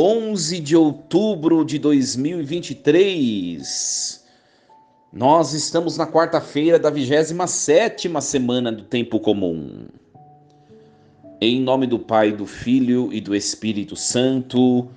11 de outubro de 2023. Nós estamos na quarta-feira da 27ª semana do Tempo Comum. Em nome do Pai, do Filho e do Espírito Santo.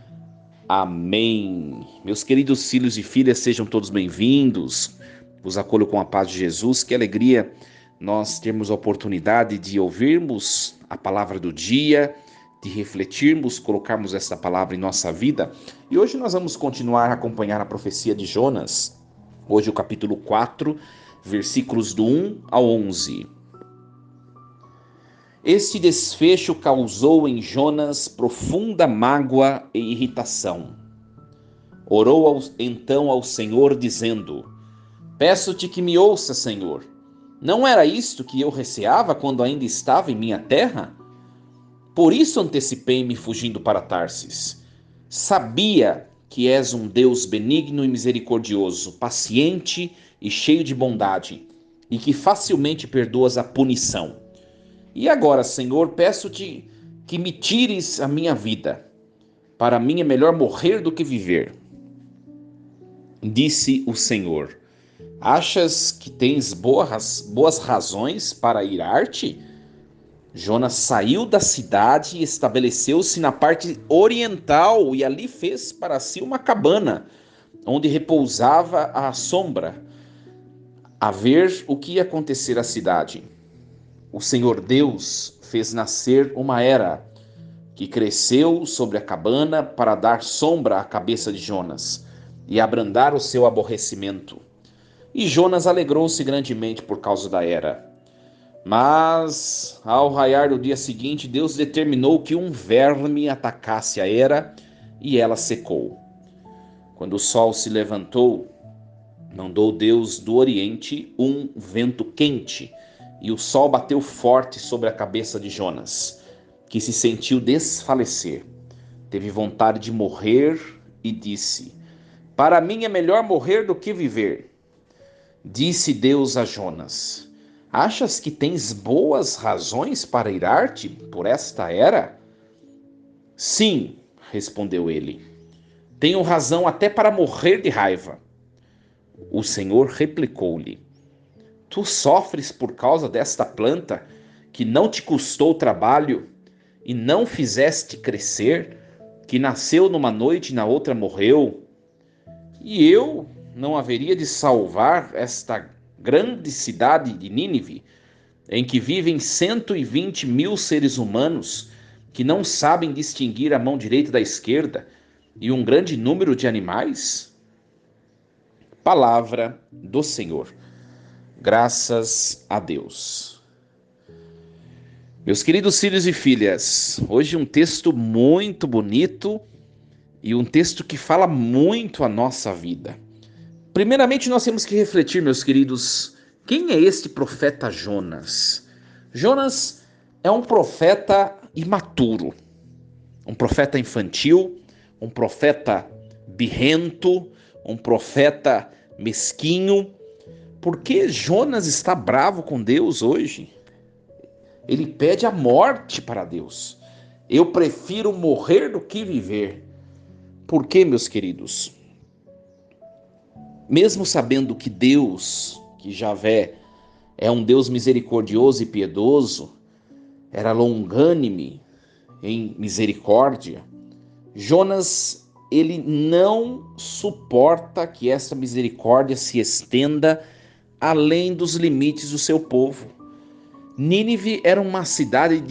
Amém. Meus queridos filhos e filhas, sejam todos bem-vindos. Vos acolho com a paz de Jesus. Que alegria nós termos a oportunidade de ouvirmos a palavra do dia, de refletirmos, colocarmos essa palavra em nossa vida. E hoje nós vamos continuar a acompanhar a profecia de Jonas. Hoje o capítulo 4, versículos do 1 ao 11. Este desfecho causou em Jonas profunda mágoa e irritação. Orou então ao Senhor, dizendo: Peço-te que me ouça, Senhor. Não era isto que eu receava quando ainda estava em minha terra? Por isso antecipei-me fugindo para Tarsis. Sabia que és um Deus benigno e misericordioso, paciente e cheio de bondade, e que facilmente perdoas a punição. E agora, Senhor, peço-te que me tires a minha vida. Para mim é melhor morrer do que viver. Disse o Senhor: Achas que tens boas razões para irar-te? Jonas saiu da cidade e estabeleceu-se na parte oriental e ali fez para si uma cabana, onde repousava à sombra, a ver o que ia acontecer à cidade. O Senhor Deus fez nascer uma era que cresceu sobre a cabana para dar sombra à cabeça de Jonas e abrandar o seu aborrecimento. E Jonas alegrou-se grandemente por causa da era. Mas, ao raiar do dia seguinte, Deus determinou que um verme atacasse a era e ela secou. Quando o sol se levantou, mandou Deus do oriente um vento quente, e o sol bateu forte sobre a cabeça de Jonas, que se sentiu desfalecer. Teve vontade de morrer e disse: Para mim é melhor morrer do que viver. Disse Deus a Jonas: Achas que tens boas razões para irar-te por esta era? Sim, respondeu ele. Tenho razão até para morrer de raiva. O Senhor replicou-lhe: Tu sofres por causa desta planta que não te custou trabalho e não fizeste crescer, que nasceu numa noite e na outra morreu. E eu não haveria de salvar esta grande cidade de Nínive, em que vivem 120 mil seres humanos que não sabem distinguir a mão direita da esquerda e um grande número de animais? Palavra do Senhor. Graças a Deus. Meus queridos filhos e filhas, hoje um texto muito bonito e um texto que fala muito a nossa vida. Primeiramente, nós temos que refletir, meus queridos, quem é este profeta Jonas? Jonas é um profeta imaturo, um profeta infantil, um profeta birrento, um profeta mesquinho. Por que Jonas está bravo com Deus hoje? Ele pede a morte para Deus. Eu prefiro morrer do que viver. Por quê, meus queridos? Mesmo sabendo que Deus, que Javé, é um Deus misericordioso e piedoso, era longânime em misericórdia, Jonas, ele não suporta que essa misericórdia se estenda além dos limites do seu povo. Nínive era uma cidade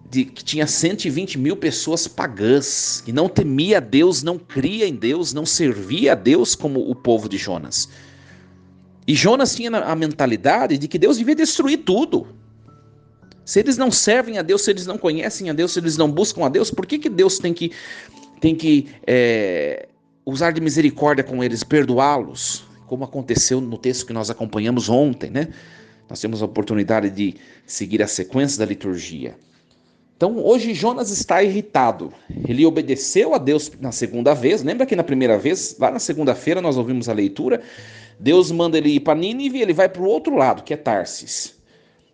que tinha 120 mil pessoas pagãs, que não temia a Deus, não cria em Deus, não servia a Deus como o povo de Jonas. E Jonas tinha a mentalidade de que Deus devia destruir tudo. Se eles não servem a Deus, se eles não conhecem a Deus, se eles não buscam a Deus, por que Deus tem que usar de misericórdia com eles, perdoá-los? Como aconteceu no texto que nós acompanhamos ontem, né? Nós temos a oportunidade de seguir a sequência da liturgia. Então, hoje Jonas está irritado. Ele obedeceu a Deus na segunda vez. Lembra que na primeira vez, lá na segunda-feira, nós ouvimos a leitura. Deus manda ele ir para Nínive e ele vai para o outro lado, que é Tarsis.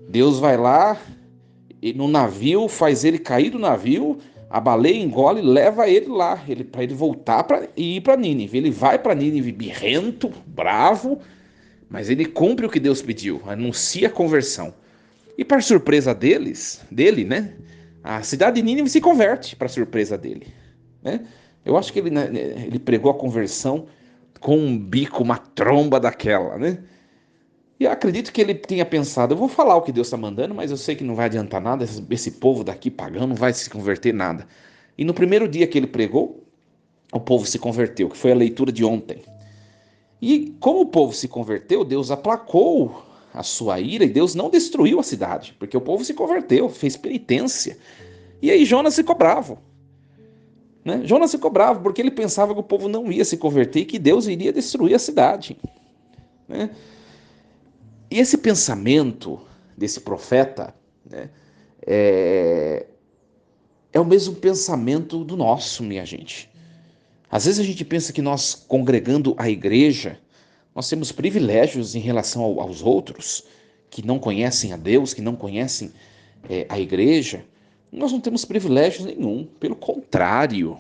Deus vai lá, e no navio, faz ele cair do navio, A baleia engole e leva ele lá, para ele voltar e ir para Nínive. Ele vai para Nínive birrento, bravo, mas ele cumpre o que Deus pediu, anuncia a conversão. E para surpresa dele, né? A cidade de Nínive se converte, para surpresa dele, né? Eu acho que ele, né, ele pregou a conversão com um bico, uma tromba daquela, né? E eu acredito que ele tenha pensado, eu vou falar o que Deus está mandando, mas eu sei que não vai adiantar nada, esse povo daqui pagão não vai se converter nada. E no primeiro dia que ele pregou, o povo se converteu, que foi a leitura de ontem. E como o povo se converteu, Deus aplacou a sua ira e Deus não destruiu a cidade, porque o povo se converteu, fez penitência. E aí Jonas ficou bravo, né? Jonas ficou bravo porque ele pensava que o povo não ia se converter e que Deus iria destruir a cidade, né? E esse pensamento desse profeta, né, é, é o mesmo pensamento do nosso, minha gente. Às vezes a gente pensa que nós, congregando a igreja, nós temos privilégios em relação aos outros que não conhecem a Deus, que não conhecem a igreja. Nós não temos privilégio nenhum, pelo contrário.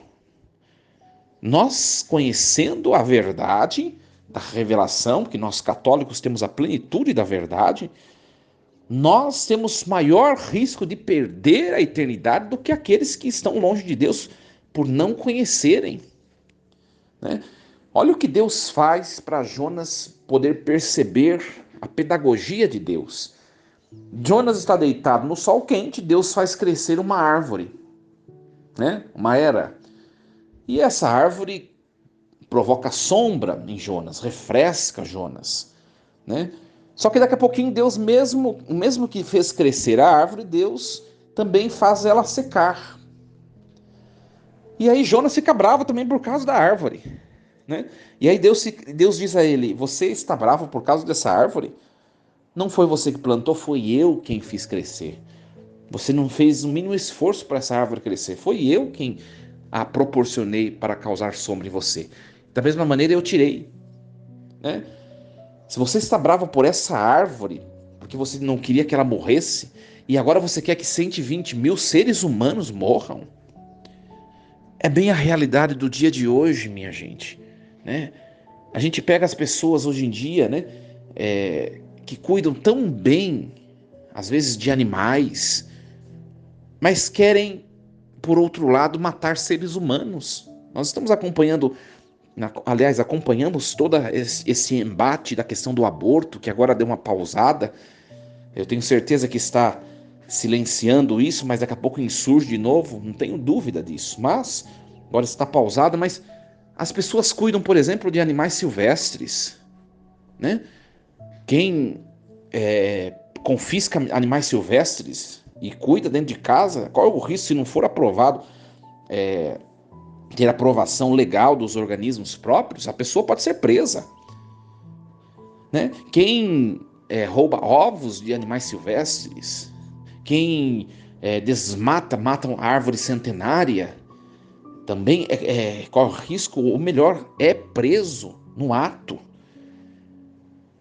Nós, conhecendo a verdade da revelação, que nós católicos temos a plenitude da verdade, nós temos maior risco de perder a eternidade do que aqueles que estão longe de Deus por não conhecerem, né? Olha o que Deus faz para Jonas poder perceber a pedagogia de Deus. Jonas está deitado no sol quente, Deus faz crescer uma árvore, né? Uma era. E essa árvore provoca sombra em Jonas, refresca Jonas, né? Só que daqui a pouquinho Deus mesmo que fez crescer a árvore, Deus também faz ela secar. E aí Jonas fica bravo também por causa da árvore, né? E aí Deus diz a ele: você está bravo por causa dessa árvore? Não foi você que plantou, foi eu quem fiz crescer. Você não fez o mínimo esforço para essa árvore crescer. Foi eu quem a proporcionei para causar sombra em você. Da mesma maneira eu tirei, né? Se você está bravo por essa árvore, porque você não queria que ela morresse, e agora você quer que 120 mil seres humanos morram, é bem a realidade do dia de hoje, minha gente, né? A gente pega as pessoas hoje em dia, né, que cuidam tão bem, às vezes, de animais, mas querem, por outro lado, matar seres humanos. Nós estamos acompanhando, aliás, acompanhamos todo esse embate da questão do aborto, que agora deu uma pausada. Eu tenho certeza que está silenciando isso, mas daqui a pouco insurge de novo, não tenho dúvida disso. Mas agora está pausada, mas as pessoas cuidam, por exemplo, de animais silvestres, né? Quem confisca animais silvestres e cuida dentro de casa, qual é o risco se não for aprovado, ter aprovação legal dos organismos próprios? A pessoa pode ser presa, né? Quem rouba ovos de animais silvestres, quem mata uma árvore centenária, também corre risco, ou melhor, é preso no ato.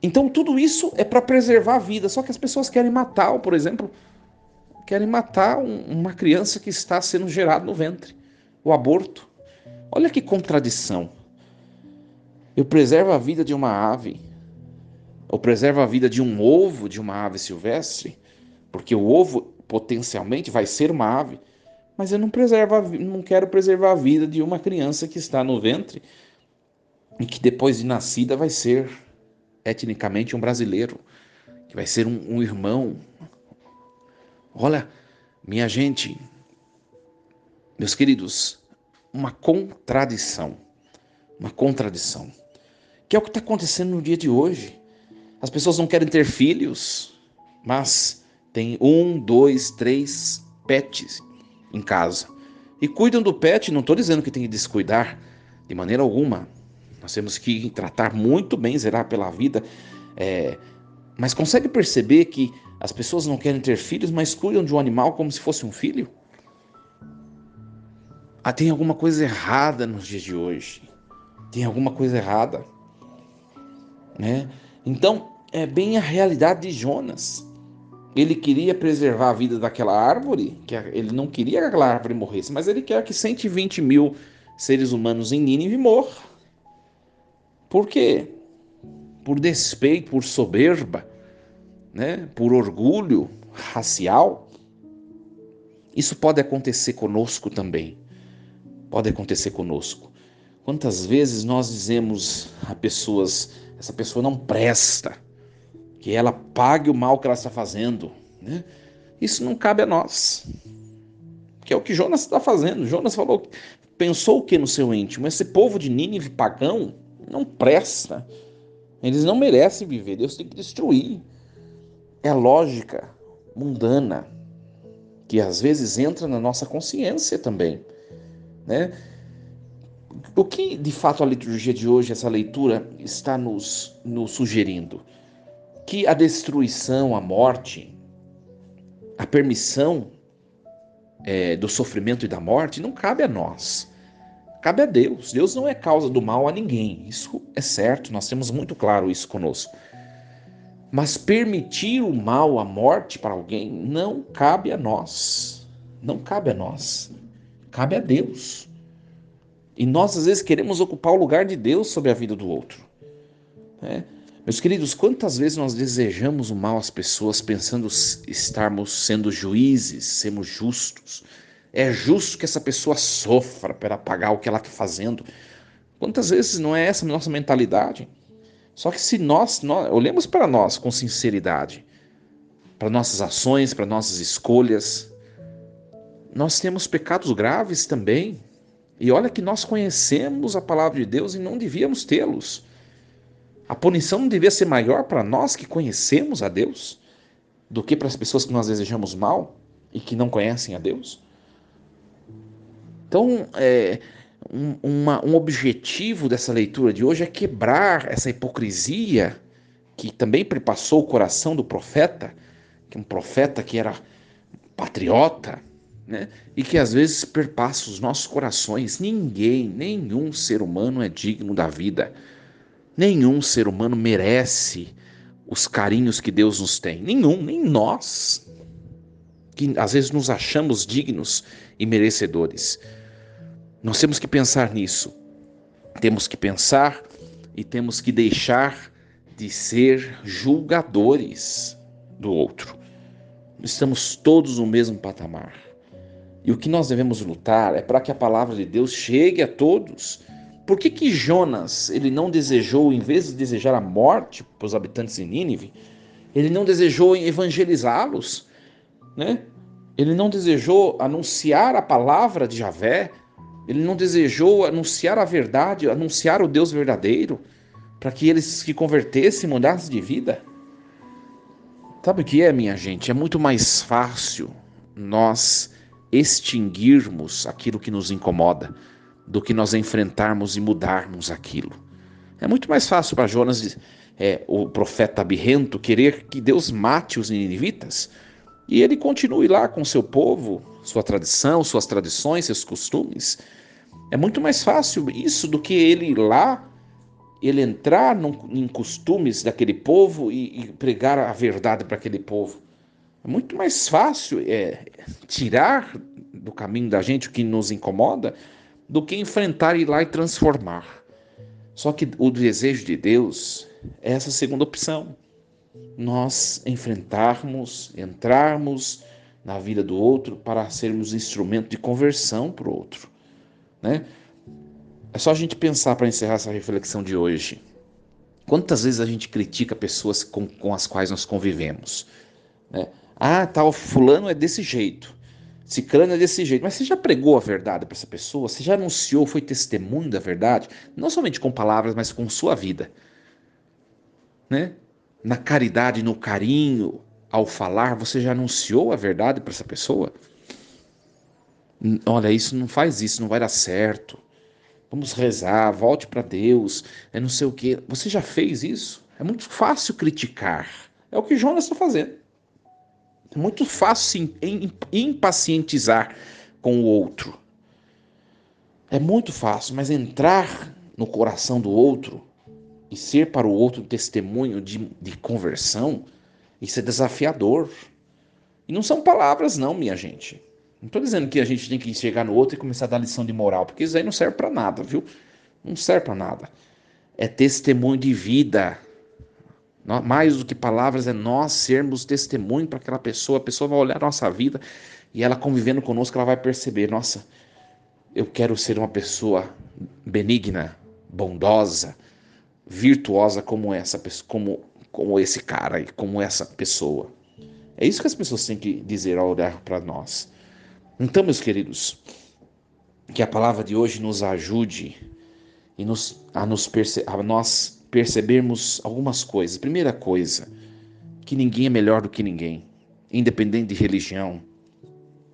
Então tudo isso é para preservar a vida, só que as pessoas querem matar, por exemplo, querem matar uma criança que está sendo gerada no ventre, o aborto. Olha que contradição. Eu preservo a vida de uma ave, eu preservo a vida de um ovo de uma ave silvestre, porque o ovo potencialmente vai ser uma ave, mas eu não quero preservar a vida de uma criança que está no ventre e que depois de nascida vai ser etnicamente um brasileiro, que vai ser um irmão. Olha, minha gente, meus queridos, uma contradição, que é o que está acontecendo no dia de hoje. As pessoas não querem ter filhos, mas tem 1, 2, 3 pets em casa. E cuidam do pet, não estou dizendo que tem que descuidar, de maneira alguma. Nós temos que tratar muito bem, zelar pela vida. Mas consegue perceber que as pessoas não querem ter filhos, mas cuidam de um animal como se fosse um filho? Tem alguma coisa errada nos dias de hoje. Tem alguma coisa errada, né? Então, é bem a realidade de Jonas. Ele queria preservar a vida daquela árvore, que ele não queria que aquela árvore morresse, mas ele quer que 120 mil seres humanos em Nínive morram. Por quê? Por despeito, por soberba, né? Por orgulho racial. Isso pode acontecer conosco também. Pode acontecer conosco. Quantas vezes nós dizemos a pessoas, essa pessoa não presta, que ela pague o mal que ela está fazendo, né? Isso não cabe a nós, que é o que Jonas está fazendo. Jonas falou, pensou o que no seu íntimo? Esse povo de Nínive pagão não presta. Eles não merecem viver. Deus tem que destruir. É a lógica mundana que às vezes entra na nossa consciência também, né? O que de fato a liturgia de hoje, essa leitura, está nos sugerindo? Que a destruição, a morte, a permissão do sofrimento e da morte não cabe a nós. Cabe a Deus. Deus não é causa do mal a ninguém. Isso é certo, nós temos muito claro isso conosco. Mas permitir o mal, a morte para alguém, não cabe a nós. Não cabe a nós. Cabe a Deus. E nós, às vezes, queremos ocupar o lugar de Deus sobre a vida do outro, né? Meus queridos, quantas vezes nós desejamos o mal às pessoas pensando estarmos sendo juízes, sermos justos? É justo que essa pessoa sofra para pagar o que ela está fazendo. Quantas vezes não é essa a nossa mentalidade? Só que se nós olhemos para nós com sinceridade, para nossas ações, para nossas escolhas, nós temos pecados graves também. E olha que nós conhecemos a palavra de Deus e não devíamos tê-los. A punição não devia ser maior para nós que conhecemos a Deus do que para as pessoas que nós desejamos mal e que não conhecem a Deus? Então, um objetivo dessa leitura de hoje é quebrar essa hipocrisia que também perpassou o coração do profeta, que é um profeta que era patriota, né? E que às vezes perpassa os nossos corações. Nenhum ser humano é digno da vida. Nenhum ser humano merece os carinhos que Deus nos tem. Nenhum, nem nós, que às vezes nos achamos dignos e merecedores. Nós temos que pensar nisso. Temos que pensar e temos que deixar de ser julgadores do outro. Estamos todos no mesmo patamar. E o que nós devemos lutar é para que a palavra de Deus chegue a todos. Por que Jonas, ele não desejou, em vez de desejar a morte para os habitantes de Nínive, ele não desejou evangelizá-los, né? Ele não desejou anunciar a palavra de Javé, ele não desejou anunciar a verdade, anunciar o Deus verdadeiro, para que eles se convertessem e mudassem de vida? Sabe o que é, minha gente? É muito mais fácil nós extinguirmos aquilo que nos incomoda do que nós enfrentarmos e mudarmos aquilo. É muito mais fácil para Jonas, o profeta birrento, querer que Deus mate os ninivitas e ele continue lá com seu povo, sua tradição, suas tradições, seus costumes. É muito mais fácil isso do que ele ir lá, ele entrar em costumes daquele povo e pregar a verdade para aquele povo. É muito mais fácil tirar do caminho da gente o que nos incomoda do que enfrentar, ir lá e transformar. Só que o desejo de Deus é essa segunda opção. Nós enfrentarmos, entrarmos na vida do outro para sermos instrumento de conversão para o outro, né? É só a gente pensar para encerrar essa reflexão de hoje. Quantas vezes a gente critica pessoas com as quais nós convivemos, né? Ah, tal fulano é desse jeito, ciclano é desse jeito. Mas você já pregou a verdade para essa pessoa? Você já anunciou, foi testemunho da verdade? Não somente com palavras, mas com sua vida, né? Na caridade, no carinho, ao falar, você já anunciou a verdade para essa pessoa? Olha, isso não faz isso, não vai dar certo. Vamos rezar, volte para Deus, não sei o quê. Você já fez isso? É muito fácil criticar. É o que Jonas está fazendo. É muito fácil se impacientizar com o outro. É muito fácil, mas entrar no coração do outro e ser para o outro um testemunho de conversão, isso é desafiador. E não são palavras não, minha gente. Não estou dizendo que a gente tem que chegar no outro e começar a dar lição de moral, porque isso aí não serve para nada, viu? Não serve para nada. É testemunho de vida. Mais do que palavras, é nós sermos testemunho para aquela pessoa. A pessoa vai olhar a nossa vida e ela convivendo conosco, ela vai perceber: nossa, eu quero ser uma pessoa benigna, bondosa, virtuosa como essa pessoa, como esse cara e como essa pessoa. É isso que as pessoas têm que dizer ao olhar para nós. Então, meus queridos, que a palavra de hoje nos ajude e a nós percebermos algumas coisas. Primeira coisa, que ninguém é melhor do que ninguém, independente de religião,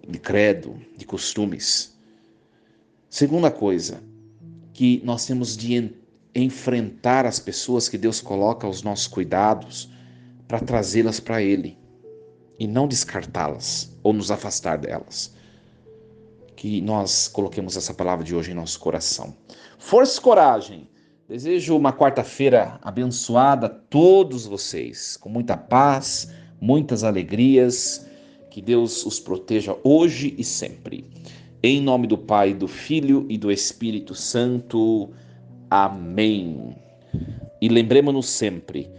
de credo, de costumes. Segunda coisa, que nós temos de enfrentar as pessoas que Deus coloca aos nossos cuidados para trazê-las para Ele e não descartá-las ou nos afastar delas. Que nós coloquemos essa palavra de hoje em nosso coração. Força e coragem. Desejo uma quarta-feira abençoada a todos vocês, com muita paz, muitas alegrias. Que Deus os proteja hoje e sempre. Em nome do Pai, do Filho e do Espírito Santo. Amém. E lembremos-nos sempre,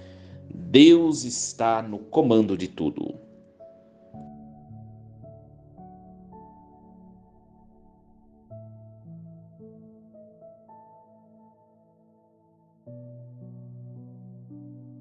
Deus está no comando de tudo.